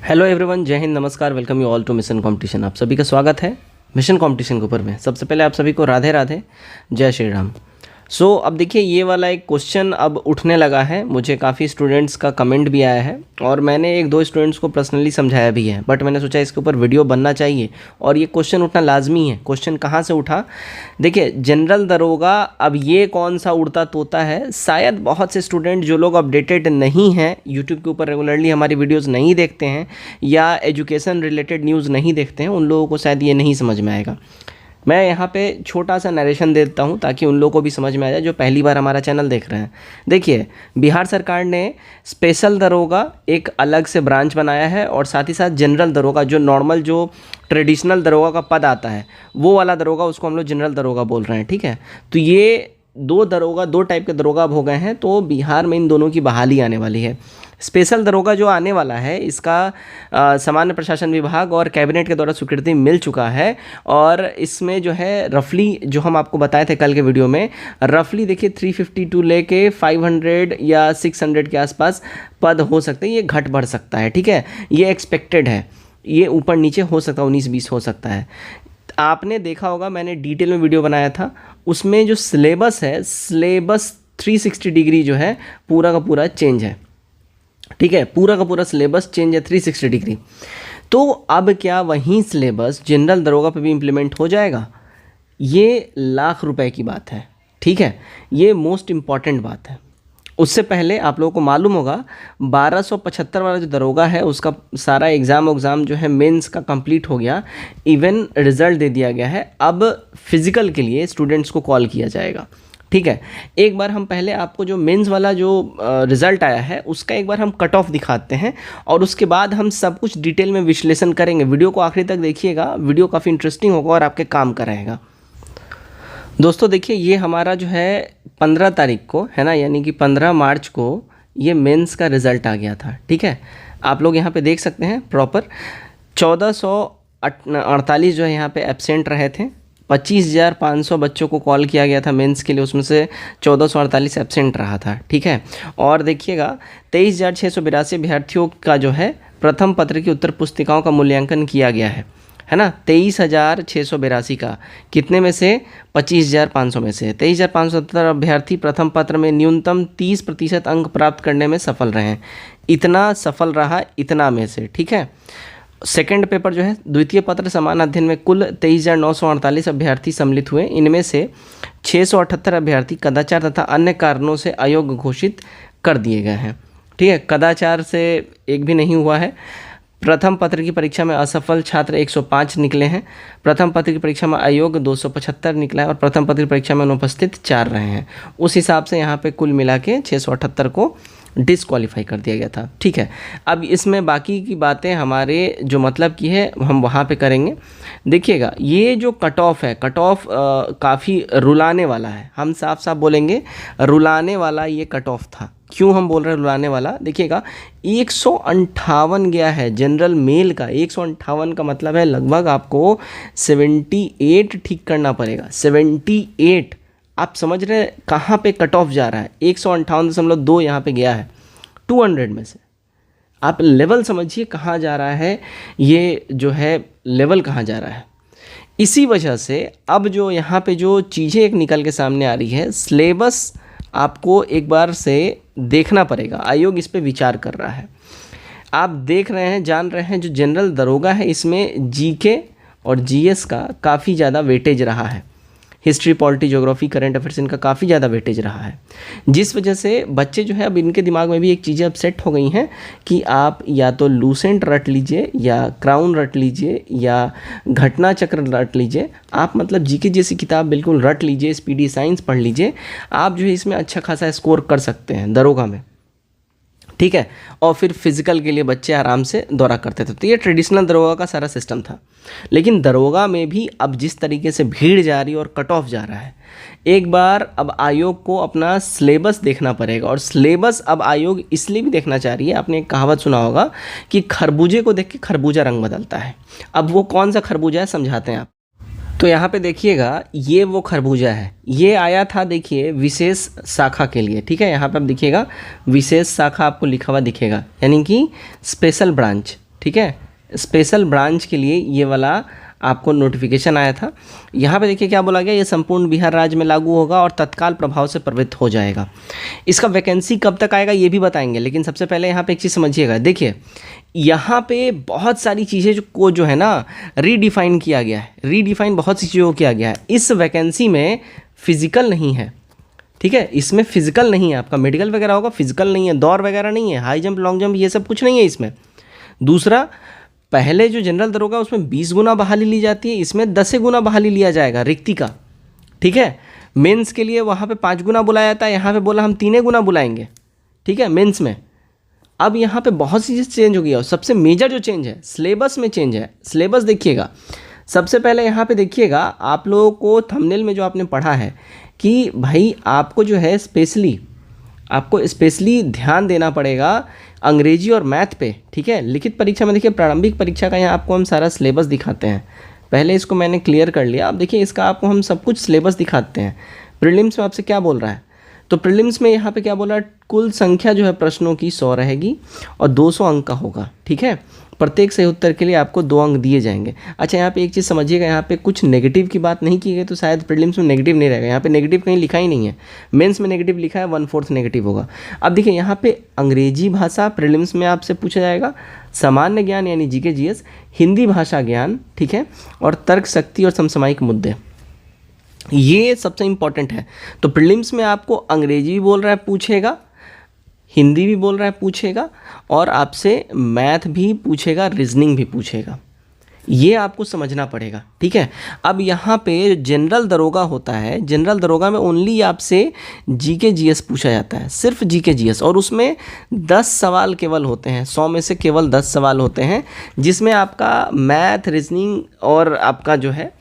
Hello everyone, जय हिंद, नमस्कार, welcome you all to mission competition. आप सभी का स्वागत है मिशन कंपटीशन के ऊपर में। सबसे पहले आप सभी को राधे राधे, जय श्री राम। अब देखिए, ये वाला एक क्वेश्चन अब उठने लगा है। मुझे काफ़ी स्टूडेंट्स का कमेंट भी आया है और मैंने एक दो स्टूडेंट्स को पर्सनली समझाया भी है, बट मैंने सोचा इसके ऊपर वीडियो बनना चाहिए और ये क्वेश्चन उठना लाजमी है। क्वेश्चन कहाँ से उठा? देखिए, जनरल दरोगा, अब ये कौन सा उड़ता तोता है? शायद बहुत से स्टूडेंट जो लोग अपडेटेड नहीं हैं, यूट्यूब के ऊपर रेगुलरली हमारी वीडियोज़ नहीं देखते हैं या एजुकेशन रिलेटेड न्यूज़ नहीं देखते हैं, उन लोगों को शायद ये नहीं समझ में आएगा। मैं यहाँ पे छोटा सा नरेशन देता हूँ ताकि उन लोगों को भी समझ में आ जाए जो पहली बार हमारा चैनल देख रहे हैं। देखिए, बिहार सरकार ने स्पेशल दरोगा एक अलग से ब्रांच बनाया है और साथ ही साथ जनरल दरोगा, जो नॉर्मल जो ट्रेडिशनल दरोगा का पद आता है वो वाला दरोगा, उसको हम लोग जनरल दरोगा बोल रहे हैं। ठीक है, तो ये दो टाइप के दरोगा अब हो गए हैं, तो बिहार में इन दोनों की बहाली आने वाली है। स्पेशल दरोगा जो आने वाला है, इसका सामान्य प्रशासन विभाग और कैबिनेट के द्वारा स्वीकृति मिल चुका है और इसमें जो है रफली, जो हम आपको बताए थे कल के वीडियो में, रफली देखिए 352 लेके 500 या 600 के आसपास पद हो सकते हैं। ये घट बढ़ सकता है, ठीक है, ये एक्सपेक्टेड है, ये ऊपर नीचे हो सकता है, 19-20 हो सकता है। आपने देखा होगा, मैंने डिटेल में वीडियो बनाया था, उसमें जो सिलेबस है, सिलेबस 360 डिग्री जो है पूरा का पूरा चेंज है। ठीक है, पूरा का पूरा सिलेबस चेंज है 360 डिग्री। तो अब क्या वही सिलेबस जनरल दरोगा पे भी इम्प्लीमेंट हो जाएगा? ये लाख रुपए की बात है। ठीक है, ये मोस्ट इम्पॉर्टेंट बात है। उससे पहले आप लोगों को मालूम होगा 1275 वाला जो दरोगा है उसका सारा एग्ज़ाम जो है मेंस का कंप्लीट हो गया, इवन रिज़ल्ट दे दिया गया है। अब फिज़िकल के लिए स्टूडेंट्स को कॉल किया जाएगा। ठीक है, एक बार हम पहले आपको जो मेंस वाला जो रिज़ल्ट आया है उसका एक बार हम कट ऑफ दिखाते हैं और उसके बाद हम सब कुछ डिटेल में विश्लेषण करेंगे। वीडियो को आखिरी तक देखिएगा, वीडियो काफ़ी इंटरेस्टिंग होगा और आपके काम का रहेगा। दोस्तों देखिए, ये हमारा जो है 15 तारीख को है ना, यानी कि 15 मार्च को ये मेंस का रिज़ल्ट आ गया था। ठीक है, आप लोग यहाँ पे देख सकते हैं प्रॉपर 1448 जो है यहाँ पे एब्सेंट रहे थे। 25,500 बच्चों को कॉल किया गया था मेंस के लिए, उसमें से 1448 एब्सेंट रहा था। ठीक है, और देखिएगा 23,682 अभ्यर्थियों का जो है प्रथम पत्र की उत्तर पुस्तिकाओं का मूल्यांकन किया गया है ना। 23,682 का कितने में से? 25,500 में से। 23,570 अभ्यर्थी प्रथम पत्र में न्यूनतम 30% अंक प्राप्त करने में सफल रहे हैं। इतना सफल रहा, इतना में से। ठीक है, सेकंड पेपर जो है द्वितीय पत्र समान अध्ययन में कुल 23,948 अभ्यर्थी सम्मिलित हुए। इनमें से 678 अभ्यर्थी कदाचार तथा अन्य कारणों से अयोग्य घोषित कर दिए गए हैं। ठीक है, कदाचार से एक भी नहीं हुआ है। प्रथम पत्र की परीक्षा में असफल छात्र 105 निकले हैं। प्रथम पत्र की परीक्षा में अयोग्य 275 निकला है और प्रथम पत्र की परीक्षा में अनुपस्थित 4 रहे हैं। उस हिसाब से यहाँ पे कुल मिला के 678 को डिसक्वालीफाई कर दिया गया था। ठीक है, अब इसमें बाकी की बातें हमारे जो मतलब की है हम वहाँ पे करेंगे। देखिएगा, ये जो कट ऑफ है, कट ऑफ काफ़ी रुलाने वाला है। हम साफ साफ बोलेंगे, रुलाने वाला ये कट ऑफ था। क्यों हम बोल रहे हैं रुलाने वाला? देखिएगा, 158 गया है जनरल मेल का। 158 का मतलब है लगभग आपको 78 ठीक करना पड़ेगा। 78, आप समझ रहे हैं कहाँ पे कट ऑफ जा रहा है? 158.2 यहाँ पे गया है 200 में से। आप लेवल समझिए कहाँ जा रहा है, ये जो है लेवल कहाँ जा रहा है। इसी वजह से अब जो यहाँ पे जो चीज़ें एक निकल के सामने आ रही है, सिलेबस आपको एक बार से देखना पड़ेगा। आयोग इस पे विचार कर रहा है। आप देख रहे हैं, जान रहे हैं, जो जनरल दरोगा है इसमें जीके और जीएस का काफ़ी ज़्यादा वेटेज रहा है। History, polity, geography, current affairs, इनका काफ़ी ज़्यादा वेटेज रहा है, जिस वजह से बच्चे जो है अब इनके दिमाग में भी एक चीज़ें अब सेट हो गई हैं कि आप या तो लूसेंट रट लीजिए या क्राउन रट लीजिए या घटना चक्र रट लीजिए। आप मतलब जीके जैसी किताब बिल्कुल रट लीजिए, स्पीडी साइंस पढ़ लीजिए, आप जो है इसमें अच्छा खासा स्कोर कर सकते हैं दरोगा में। ठीक है, और फिर फिजिकल के लिए बच्चे आराम से दौरा करते थे। तो ये ट्रेडिशनल दरोगा का सारा सिस्टम था। लेकिन दरोगा में भी अब जिस तरीके से भीड़ जा रही है और कट ऑफ जा रहा है, एक बार अब आयोग को अपना सिलेबस देखना पड़ेगा। और सिलेबस अब आयोग इसलिए भी देखना चाह रही है, आपने एक कहावत सुना होगा कि खरबूजे को देख के खरबूजा रंग बदलता है। अब वो कौन सा खरबूजा है समझाते हैं आप। तो यहाँ पे देखिएगा, ये वो खरबूजा है, ये आया था देखिए विशेष शाखा के लिए। ठीक है, यहाँ पे आप देखिएगा विशेष शाखा आपको लिखा हुआ दिखेगा, यानी कि स्पेशल ब्रांच। ठीक है, स्पेशल ब्रांच के लिए ये वाला आपको नोटिफिकेशन आया था। यहाँ पे देखिए क्या बोला गया, ये संपूर्ण बिहार राज्य में लागू होगा और तत्काल प्रभाव से प्रवृत्त हो जाएगा। इसका वैकेंसी कब तक आएगा ये भी बताएंगे, लेकिन सबसे पहले यहाँ पे एक चीज़ समझिएगा। देखिए यहाँ पे बहुत सारी चीज़ें जो है ना रीडिफाइन किया गया है, रीडिफाइन बहुत सी चीज़ों को किया गया है। इस वैकेंसी में फिजिकल नहीं है, ठीक है, इसमें फिजिकल नहीं है, आपका मेडिकल वगैरह होगा, फिजिकल नहीं है, दौड़ वगैरह नहीं है, हाई जंप लॉन्ग जंप ये सब कुछ नहीं है इसमें। दूसरा, पहले जो जनरल दरोगा उसमें 20 गुना बहाली ली जाती है, इसमें 10 गुना बहाली लिया जाएगा रिक्ति का, ठीक है। मेंस के लिए वहाँ पे 5 गुना बुलाया जाता है, यहाँ पे बोला हम 3 गुना बुलाएंगे, ठीक है, मेंस में। अब यहाँ पे बहुत सी चीज़ चेंज हो गई और सबसे मेजर जो चेंज है सिलेबस में चेंज है। सिलेबस देखिएगा, सबसे पहले यहाँ पे देखिएगा, आप लोगों को थंबनेल में जो आपने पढ़ा है कि भाई आपको जो है स्पेशली ध्यान देना पड़ेगा अंग्रेजी और मैथ पे, ठीक है। लिखित परीक्षा में देखिए प्रारंभिक परीक्षा का यहाँ आपको हम सारा सिलेबस दिखाते हैं, पहले इसको मैंने क्लियर कर लिया। अब देखिए इसका आपको हम सब कुछ सिलेबस दिखाते हैं। प्रीलिम्स में आपसे क्या बोल रहा है, तो प्रीलिम्स में यहाँ पे क्या बोला, कुल संख्या जो है प्रश्नों की 100 रहेगी और 200 अंक का होगा, ठीक है। प्रत्येक सही उत्तर के लिए आपको 2 अंक दिए जाएंगे। अच्छा, यहाँ पे एक चीज़ समझिएगा, यहाँ पे कुछ नेगेटिव की बात नहीं की गई, तो शायद प्रीलिम्स में नेगेटिव नहीं रहेगा, यहाँ पे नेगेटिव कहीं लिखा ही नहीं है। मेंस में नेगेटिव लिखा है, 1/4 नेगेटिव होगा। अब देखिए यहाँ पे अंग्रेजी भाषा प्रीलिम्स में आपसे पूछा जाएगा, सामान्य ज्ञान यानी जीके जीएस, हिंदी भाषा ज्ञान, ठीक है, और तर्क शक्ति और समसामयिक मुद्दे, ये सबसे इंपॉर्टेंट है। तो प्रीलिम्स में आपको अंग्रेजी भी बोल रहा है पूछेगा, हिंदी भी बोल रहा है पूछेगा, और आपसे मैथ भी पूछेगा, रीजनिंग भी पूछेगा, ये आपको समझना पड़ेगा, ठीक है। अब यहाँ पे जनरल दरोगा होता है, जनरल दरोगा में ओनली आपसे जीके जीएस पूछा जाता है, सिर्फ जीके जीएस, और उसमें 10 सवाल केवल होते हैं, 100 में से केवल 10 सवाल होते हैं, जिसमें आपका मैथ, रीजनिंग और आपका जो है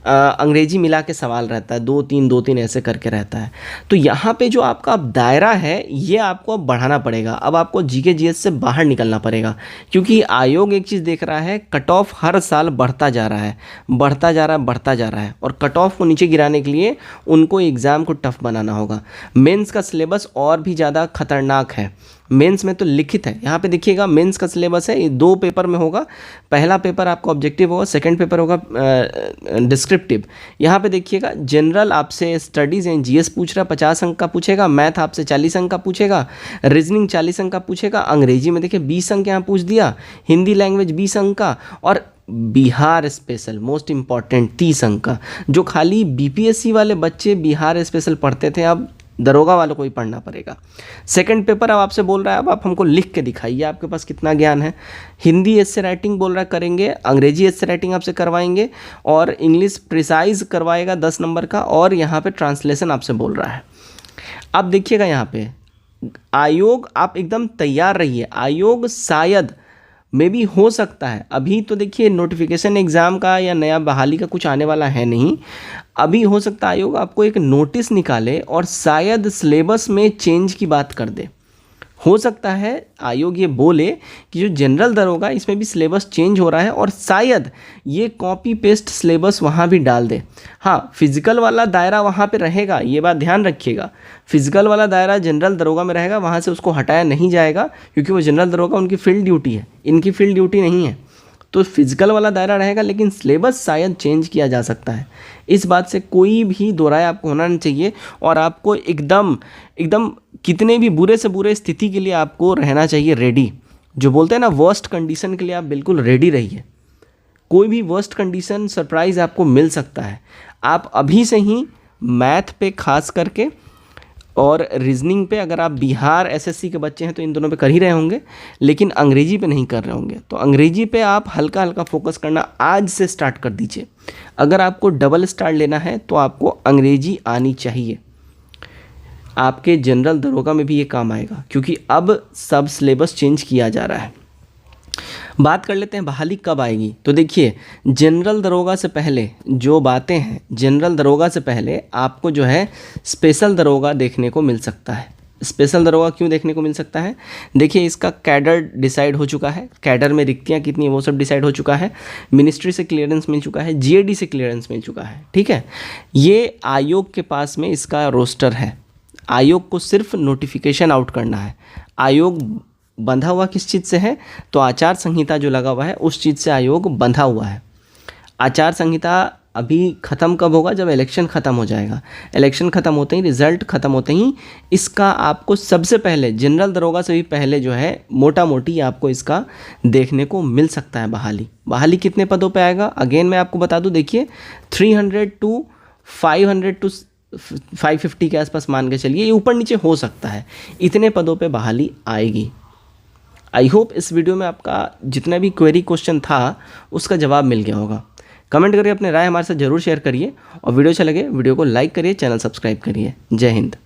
अंग्रेजी मिला के सवाल रहता है, 2-3 ऐसे करके रहता है। तो यहाँ पे जो आपका अब दायरा है ये आपको अब बढ़ाना पड़ेगा, अब आपको जीके जीएस से बाहर निकलना पड़ेगा, क्योंकि आयोग एक चीज़ देख रहा है, कट ऑफ हर साल बढ़ता जा रहा है, और कट ऑफ को नीचे गिराने के लिए उनको एग्ज़ाम को टफ बनाना होगा। मेंस का सिलेबस और भी ज़्यादा खतरनाक है, मेंस में तो लिखित है। यहाँ पे देखिएगा मेंस का सिलेबस है, ये 2 पेपर में होगा, पहला पेपर आपका ऑब्जेक्टिव होगा, सेकंड पेपर होगा डिस्क्रिप्टिव। यहाँ पे देखिएगा जनरल आपसे स्टडीज़ एंड जीएस पूछ रहा है, 50 अंक का पूछेगा, मैथ आपसे 40 अंक का पूछेगा, रीजनिंग 40 अंक का पूछेगा, अंग्रेजी में देखिए 20 अंक यहाँ पूछ दिया, हिंदी लैंग्वेज 20 अंक का, और बिहार स्पेशल मोस्ट इम्पॉर्टेंट 30 अंक का। जो खाली बीपीएससी वाले बच्चे बिहार स्पेशल पढ़ते थे, अब दरोगा वालों को ही पढ़ना पड़ेगा। सेकंड पेपर अब आपसे बोल रहा है, अब आप हमको लिख के दिखाइए आपके पास कितना ज्ञान है। हिंदी एस्से राइटिंग बोल रहा है करेंगे, अंग्रेजी एस्से राइटिंग आपसे करवाएंगे, और इंग्लिश प्रिसाइज करवाएगा 10 नंबर का, और यहाँ पे ट्रांसलेशन आपसे बोल रहा है। अब देखिएगा यहाँ पे आयोग, आप एकदम तैयार रहिए, आयोग शायद में भी हो सकता है, अभी तो देखिए नोटिफिकेशन एग्ज़ाम का या नया बहाली का कुछ आने वाला है नहीं, अभी हो सकता है आयोग आपको एक नोटिस निकाले और शायद सिलेबस में चेंज की बात कर दे। हो सकता है आयोग ये बोले कि जो जनरल दरोगा इसमें भी सिलेबस चेंज हो रहा है, और शायद ये कॉपी पेस्ट सिलेबस वहाँ भी डाल दे। हाँ, फिजिकल वाला दायरा वहाँ पे रहेगा, ये बात ध्यान रखिएगा, फिजिकल वाला दायरा जनरल दरोगा में रहेगा, वहाँ से उसको हटाया नहीं जाएगा, क्योंकि वो जनरल दरोगा उनकी फील्ड ड्यूटी है, इनकी फील्ड ड्यूटी नहीं है। तो फिजिकल वाला दायरा रहेगा, लेकिन सिलेबस शायद चेंज किया जा सकता है। इस बात से कोई भी दो राय आपको होना नहीं चाहिए, और आपको एकदम कितने भी बुरे से बुरे स्थिति के लिए आपको रहना चाहिए रेडी। जो बोलते हैं ना वर्स्ट कंडीशन के लिए आप बिल्कुल रेडी रहिए, कोई भी वर्स्ट कंडीशन सरप्राइज़ आपको मिल सकता है। आप अभी से ही मैथ पे खास करके और रीजनिंग पे, अगर आप बिहार एसएससी के बच्चे हैं तो इन दोनों पे कर ही रहे होंगे, लेकिन अंग्रेजी पे नहीं कर रहे होंगे, तो अंग्रेजी पे आप हल्का हल्का फोकस करना आज से स्टार्ट कर दीजिए। अगर आपको डबल स्टार लेना है तो आपको अंग्रेजी आनी चाहिए, आपके जनरल दरोगा में भी ये काम आएगा, क्योंकि अब सब सिलेबस चेंज किया जा रहा है। बात कर लेते हैं बहाली कब आएगी। तो देखिए जनरल दरोगा से पहले जो बातें हैं, जनरल दरोगा से पहले आपको जो है स्पेशल दरोगा देखने को मिल सकता है। स्पेशल दरोगा क्यों देखने को मिल सकता है? देखिए इसका कैडर डिसाइड हो चुका है, कैडर में रिक्तियाँ कितनी है वो सब डिसाइड हो चुका है, मिनिस्ट्री से क्लियरेंस मिल चुका है, जीएडी से क्लियरेंस मिल चुका है, ठीक है। ये आयोग के पास में इसका रोस्टर है, आयोग को सिर्फ नोटिफिकेशन आउट करना है। आयोग बंधा हुआ किस चीज़ से है, तो आचार संहिता जो लगा हुआ है उस चीज़ से आयोग बंधा हुआ है। आचार संहिता अभी ख़त्म कब होगा, जब इलेक्शन ख़त्म हो जाएगा। इलेक्शन ख़त्म होते ही, रिजल्ट ख़त्म होते ही इसका आपको सबसे पहले जनरल दरोगा से भी पहले जो है मोटा मोटी आपको इसका देखने को मिल सकता है बहाली कितने पदों पे आएगा। अगेन मैं आपको बता दूं, देखिए 300 टू 500 टू 550 के आसपास मान के चलिए, ये ऊपर नीचे हो सकता है, इतने पदों पे बहाली आएगी। आई होप इस वीडियो में आपका जितना भी क्वेरी क्वेश्चन था उसका जवाब मिल गया होगा। कमेंट करके अपने राय हमारे साथ ज़रूर शेयर करिए और वीडियो अच्छा लगे वीडियो को लाइक करिए, चैनल सब्सक्राइब करिए। जय हिंद।